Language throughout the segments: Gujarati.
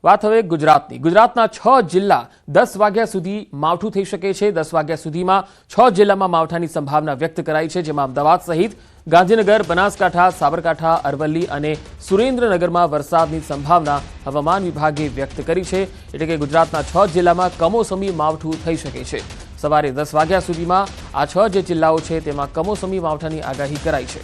વાત હવે ગુજરાતની। ગુજરાતના 6 જિલ્લા 10 વાગ્યા સુધી માવઠું થઈ શકે છે। 10 વાગ્યા સુધીમાં 6 જિલ્લામાં માવઠાની સંભાવના વ્યક્ત કરાઈ છે, જેમાં અમદાવાદ સહિત ગાંધીનગર, બનાસકાંઠા, સાબરકાંઠા, અરવલ્લી અને સુરેન્દ્રનગરમાં વરસાદની સંભાવના હવામાન વિભાગે વ્યક્ત કરી છે। એટલે કે ગુજરાતના 6 જિલ્લામાં કમોસમી માવઠું થઈ શકે છે। સવારે 10 વાગ્યા સુધીમાં આ 6 જે જિલ્લાઓ છે તેમાં કમોસમી માવઠાની આગાહી કરાઈ છે।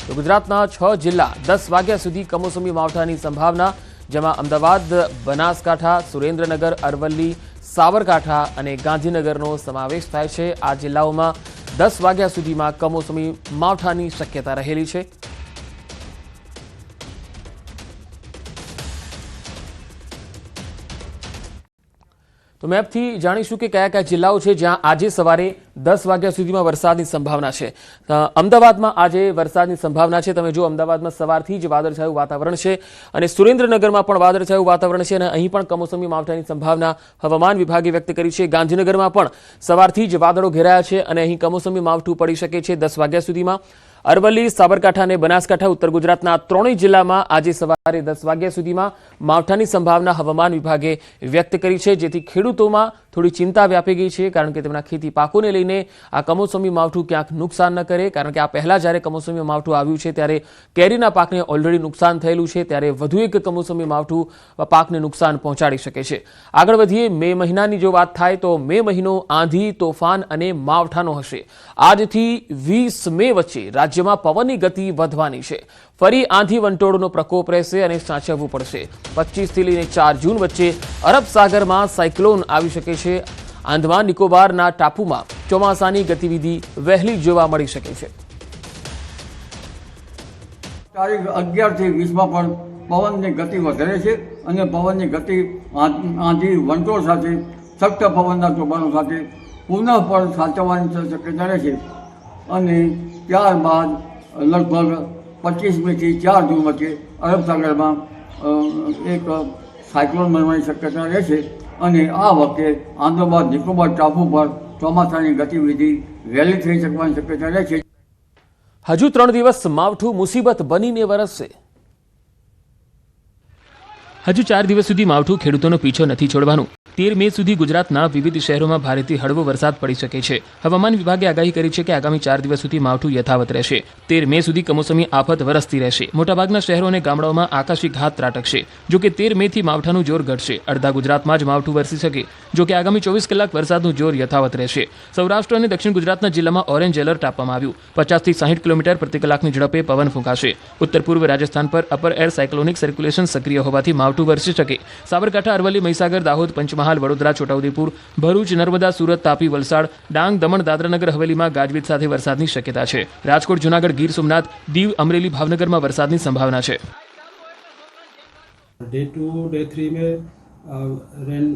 તો ગુજરાતના 6 જિલ્લા 10 વાગ્યા સુધી કમોસમી માવઠાની સંભાવના, જેમાં અમદાવાદ, બનાસકાંઠા, સુરેન્દ્રનગર, અરવલ્લી, સાબરકાંઠા અને ગાંધીનગરનો સમાવેશ થાય છે। આ જિલ્લાઓમાં 10 વાગ્યા સુધીમાં કમોસમી માવઠાની શક્યતા રહેલી છે। તો મેપથી જાણીશું કે કયા કયા જિલ્લાઓ છે જ્યાં આજે સવારે 10 વાગ્યા સુધીમાં વરસાદની સંભાવના છે। અમદાવાદમાં આજે વરસાદની સંભાવના છે। તમે જો અમદાવાદમાં સવારથી જ વાદળછાયું વાતાવરણ છે અને સુરેન્દ્રનગરમાં પણ વાદળછાયું વાતાવરણ છે અને અહીં પણ કમોસમી માવઠાની સંભાવના હવામાન વિભાગે વ્યક્ત કરી છે। ગાંધીનગરમાં પણ સવારથી જ વાદળો ઘેરાયા છે અને અહીં કમોસમી માવઠું પડી શકે છે 10 વાગ્યા સુધીમાં। અરવલ્લી, સાબરકાંઠા અને બનાસકાંઠા ઉત્તર ગુજરાતના ત્રણેય જિલ્લામાં આજે સવારે 10 વાગ્યા સુધીમાં માવઠાની સંભાવના હવામાન વિભાગે વ્યક્ત કરી છે, જેથી ખેડૂતોમાં થોડી ચિંતા વ્યાપી ગઈ છે, કારણ કે તેમના ખેતી પાકોને લઈને આ કમોસમી માવઠું ક્યાંક નુકસાન ન કરે। કારણ કે આ પહેલા જ્યારે કમોસમી માવઠું આવ્યું છે ત્યારે કેરીના પાકને ઓલરેડી નુકસાન થયેલું છે, ત્યારે વધુ એક કમોસમી માવઠું પાકને નુકસાન પહોંચાડી શકે છે। આગળ વધીએ, મે મહિનાની જો વાત થાય તો મે મહિનો આંધી, તોફાન અને માવઠાનો હશે। આજથી 20 મે વચ્ચે રાજ્યમાં પવનની ગતિ વધવાની છે। ફરી આંધી વંટોળનો પ્રકોપ રહેશે અને સાચવવું પડશે। 25 થી લઈને 4 જૂન વચ્ચે અરબ સાગરમાં સાયક્લોન આવી શકે છે। આંદામાન નિકોબારના ટાપુમાં ચોમાસાની ગતિવિધિ વહેલી જોવા મળી શકે છે। તારીખ 11 થી 20 માં પણ પવનની ગતિ વધારે છે અને પવનની ગતિ આંધી વંટોળ સાથે સખ્ત પવનના તોફાનો સાથે પુનઃ પણ સાચવવાની શક્યતા રહે છે। અને ત્યારબાદ લગભગ 25મી થી 4 જૂન વચ્ચે અરબ સાગરમાં એક સાયક્લોન બનવાની શક્યતા રહે છે અને આ વખતે આંદામાન નિકોબાર ટાપુ પર ચોમાસાની ગતિવિધિ વહેલી થઈ શકવાની શક્યતા રહે છે। હજુ 3 દિવસ માવઠું મુસીબત બનીને વરસશે। હજુ 4 દિવસ સુધી માવઠું ખેડૂતોનો પીછો નથી છોડવાનું। 13 મે સુધી ગુજરાતના વિવિધ શહેરોમાં ભારેથી હળવો વરસાદ પડી શકે છે। હવામાન વિભાગે આગાહી કરી છે કે આગામી 4 દિવસ સુધી માવઠું યથાવત રહેશે। 13 મે સુધી કમોસમી આફત વરસતી રહેશે। મોટાભાગના શહેરો અને ગામડાઓમાં આકાશી ઘાત ત્રાટકશે। જો કે 13 મે થી માવઠાનું જોર ઘટશે। અડધા ગુજરાતમાં જ માવઠું વરસી શકે। જો કે આગામી 24 કલાક વરસાદનું જોર યથાવત રહેશે। સૌરાષ્ટ્ર અને દક્ષિણ ગુજરાતના જિલ્લામાં ઓરેન્જ એલર્ટ આપવામાં આવ્યું। 50 થી 60 કિલોમીટર પ્રતિ કલાકની ઝડપે પવન ફૂંકાશે। ઉત્તર પૂર્વ રાજસ્થાન પર અપર એર સાયક્લોનિક સર્ક્યુલેશન સક્રિય હોવાથી માવઠું વરસી શકે। સાબરકાંઠા, અરવલ્લી, મહીસાગર, દાહોદ, પંચમહાલ, વડોદરા, છોટાઉદેપુર, ભરૂચ, નર્મદા, સુરત, તાપી, વલસાડ, ડાંગ, દમણ, દાદરાનગર હવેલીમાં ગાજવીજ સાથે વરસાદની શક્યતા છે। રાજકોટ, જૂનાગઢ, ગીર સોમનાથ, દીવ, અમરેલી, ભાવનગરમાં વરસાદની સંભાવના છે। डे 2, डे 3 में रेन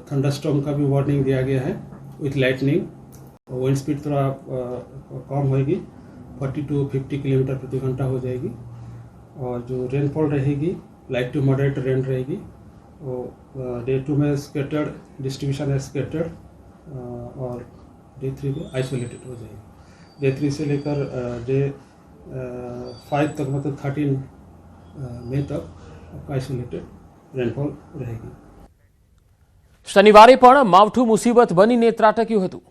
थंडरस्टॉर्म का भी वार्निंग दिया गया है विथ लाइटनिंग। विंड स्पीड थोड़ा कम होगी, 40 to 50 किलोमीटर प्रति घंटा हो जाएगी। और जो रेनफॉल रहेगी लाइट टू मॉडरेट रेन रहेगी। और डे 2 में स्कैटर्ड डिस्ट्रीब्यूशन है, स्कैटर्ड। और डे 3 में आइसोलेटेड हो जाएगी। डे 3 से लेकर डे 5 तक, मतलब 13 मई तक आपका आइसोलेटेड रेनफॉल रहेगी। શનિવારે પણ માવઠું મુસીબત બનીને ત્રાટક્યું હતું।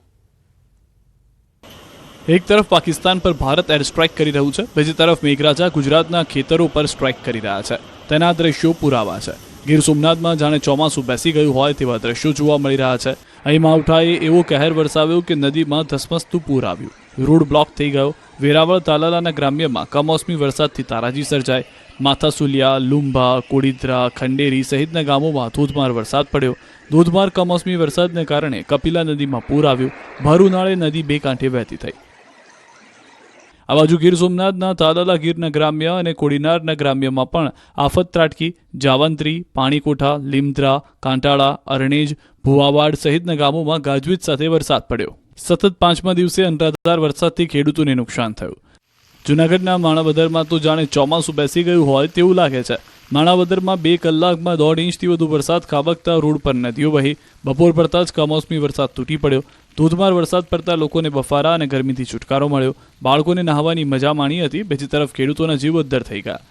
એક તરફ પાકિસ્તાન પર ભારત એર સ્ટ્રાઇક કરી રહ્યું છે, બીજી તરફ મેઘરાજા ગુજરાતના ખેતરો પર સ્ટ્રાઇક કરી રહ્યા છે। તેના દ્રશ્યો પુરાવા છે। ગીર સોમનાથમાં જાણે ચોમાસું બેસી ગયું હોય તેવા દ્રશ્યો જોવા મળી રહ્યા છે। અહીં માવઠાએ એવો કહેર વરસાવ્યો કે નદીમાં ધસમસતું પૂર આવ્યું, રોડ બ્લોક થઈ ગયો। વેરાવળ, તાલાલાના ગ્રામ્યમાં કમોસમી વરસાદથી તારાજી સર્જાઈ। માથાસુલિયા, લુંભા, કોડીદ્રા, ખંડેરી સહિતના ગામોમાં ધોધમાર વરસાદ પડ્યો। ધોધમાર કમોસમી વરસાદને કારણે કપિલા નદીમાં પૂર આવ્યું। ભર ઉનાળે નદી બે કાંઠે વહેતી થઈ। આ બાજુ ગીર સોમનાથના તાલાલા ગીરના ગ્રામ્ય અને કોડીનારના ગ્રામ્યમાં પણ આફત ત્રાટકી। જાવંત્રી, પાણીકોઠા, લીમદ્રા, કાંટાળા, અરણેજ, ભુવાવાડ સહિતના ગામોમાં ગાજવીજ સાથે વરસાદ પડ્યો। સતત 5મા દિવસે અનરાધાર વરસાદથી ખેડૂતોને નુકસાન થયું। જૂનાગઢના માણાવદરમાં તો જાણે ચોમાસું બેસી ગયું હોય તેવું લાગે છે। માણાવદરમાં 2 કલાકમાં 1.5 ઇંચથી વધુ વરસાદ ખાબકતા રોડ પર નદીઓ વહી। બપોર પડતા જ કમોસમી વરસાદ તૂટી પડ્યો। ધોધમાર વરસાદ પડતા લોકોને બફારા અને ગરમીથી છુટકારો મળ્યો। બાળકોને નહાવાની મજા માણી હતી, બીજી તરફ ખેડૂતોના જીવ અદ્ધર થઈ ગયા।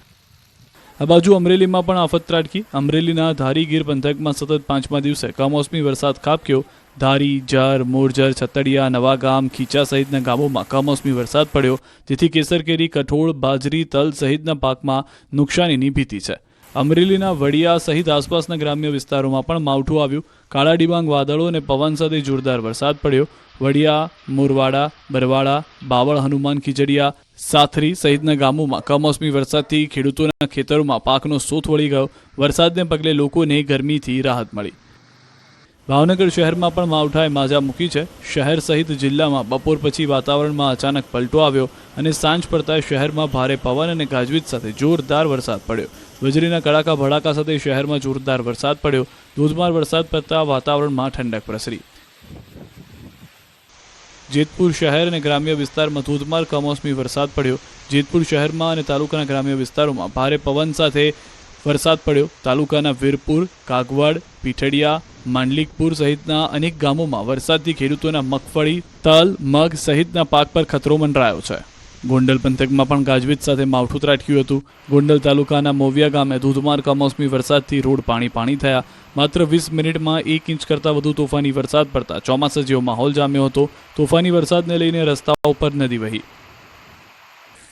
આ બાજુ અમરેલીમાં પણ આફત ત્રાટકી. અમરેલીના ધારી ગીર પંથકમાં સતત 5મા દિવસે કમોસમી વરસાદ ખાબક્યો. ધારી, જર, મોરજર, છતડિયા, નવાગામ, ખીચા સહિતના ગામોમાં કમોસમી વરસાદ પડ્યો, જેથી કેસરકેરી, કઠોળ, બાજરી, તલ સહિતના પાકમાં નુકસાનીની ભીતિ છે. અમરેલીના વડિયા સહિત આસપાસના ગ્રામ્ય વિસ્તારોમાં પણ માવઠું આવ્યું. કાળા ડિબાંગ વાદળો અને પવન સાથે જોરદાર વરસાદ પડ્યો. વડિયા, મોરવાડા, બરવાડા, બાવળ, હનુમાન ખીજડીયા, સાથરી સહિતના ગામોમાં કમોસમી વરસાદથી ખેડૂતોના ખેતરોમાં પાકનો સોથ વળી ગયો. વરસાદને પગલે લોકોને ગરમીથી રાહત મળી. ભાવનગર શહેરમાં પણ માવઠાએ માજા મૂકી છે. શહેર સહિત જિલ્લામાં બપોર પછી વાતાવરણમાં અચાનક પલટો આવ્યો અને સાંજ પડતા શહેરમાં ભારે પવન અને ગાજવીજ સાથે જોરદાર વરસાદ પડ્યો. વીજળીના કડાકા ભડાકા સાથે શહેરમાં જોરદાર વરસાદ પડ્યો. ધોધમાર વરસાદ પડતા વાતાવરણમાં ઠંડક પ્રસરી. જેતપુર શહેર અને ગ્રામ્ય વિસ્તારમાં ધોધમાર કમોસમી વરસાદ પડ્યો. જેતપુર શહેરમાં અને તાલુકાના ગ્રામ્ય વિસ્તારોમાં ભારે પવન સાથે વરસાદ પડ્યો. તાલુકાના વીરપુર, કાગવડ, પીઠડિયા, માંડલિકપુર સહિતના અનેક ગામોમાં વરસાદથી ખેડૂતોના મગફળી, તલ, મગ સહિતના પાક પર ખતરો મંડરાયો છે. ગોંડલ પંથકમાં પણ ગાજવીજ સાથે માવઠું ત્રાટક્યું હતું. ગોંડલ તાલુકાના મોવિયા ગામે ધોધમાર કમોસમી વરસાદથી રોડ પાણી થયા. માત્ર 20 મિનિટમાં 1 ઇંચ કરતાં વધુ તોફાની વરસાદ પડતા ચોમાસા જેવો માહોલ જામ્યો હતો. તોફાની વરસાદને લઈને રસ્તાઓ પર નદી વહી.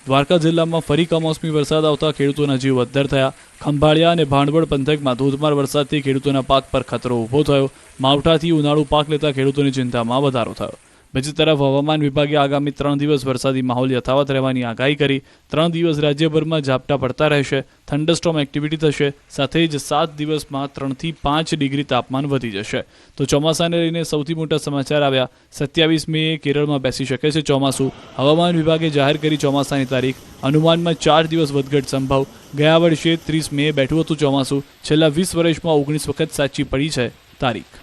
દ્વારકા જિલ્લામાં ફરી કમોસમી વરસાદ આવતા ખેડૂતોના જીવ અદ્ધર થયા. ખંભાળિયા અને ભાંડવડ પંથકમાં ધોધમાર વરસાદથી ખેડૂતોના પાક પર ખતરો ઊભો થયો. માવઠાથી ઉનાળુ પાક લેતા ખેડૂતોની ચિંતામાં વધારો થયો. બીજી તરફ હવામાન વિભાગે આગામી 3 દિવસ વરસાદી માહોલ યથાવત રહેવાની આગાહી કરી. 3 દિવસ રાજ્યભરમાં ઝાપટા પડતા રહેશે. થંડરસ્ટોર્મ એક્ટિવિટી થશે. સાથે જ 7 દિવસમાં 3 થી 5 ડિગ્રી તાપમાન વધી જશે. તો ચોમાસાને લઈને સૌથી મોટા સમાચાર આવ્યા. 27 મે કેરળમાં બેસી શકે છે ચોમાસું. હવામાન વિભાગે જાહેર કરી ચોમાસાની તારીખ. અનુમાનમાં 4 દિવસ વધઘટ સંભવ. ગયા વર્ષે 30 મે બેઠું હતું ચોમાસું. છેલ્લા 20 વર્ષમાં 19 વખત સાચી પડી છે તારીખ.